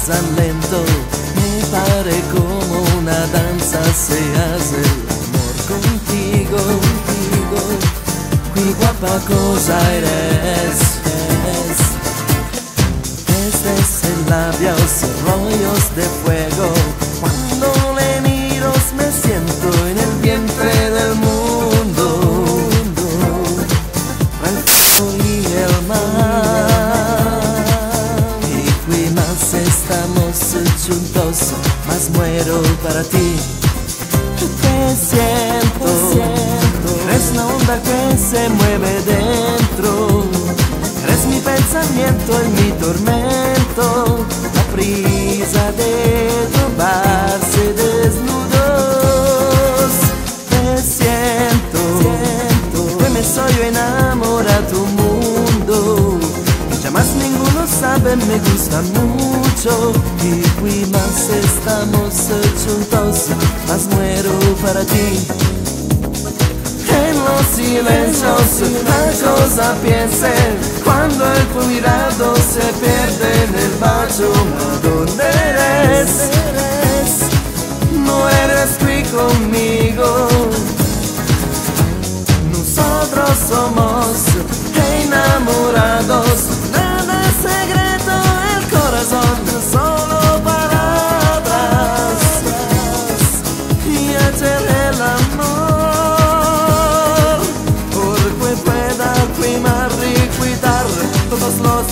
tan lento, me pare como una danza, se hace el amor contigo, qui guapa cosa eres. Desde labios y rollos de fuego, cuando le miro me siento en el vientre del mundo, el fuego y el mar, y qui más estamos juntos, más muero para ti. Te siento, eres la onda que se mueve dentro, eres mi pensamiento y mi tormento, la prisa de trovarse desnudos. Te siento, que me soy enamora tu mundo, y jamás ninguno sabe, me gusta mucho, y qui más estamos juntos, más muero para ti. En los silencios la cosa piense, cuando el tu mirado se pierde en el bacio. ¿Dónde eres? No eres aquí conmigo. Nosotros somos enamorados, nada es secreto, el corazón solo palabras y hacer el amor. Todos los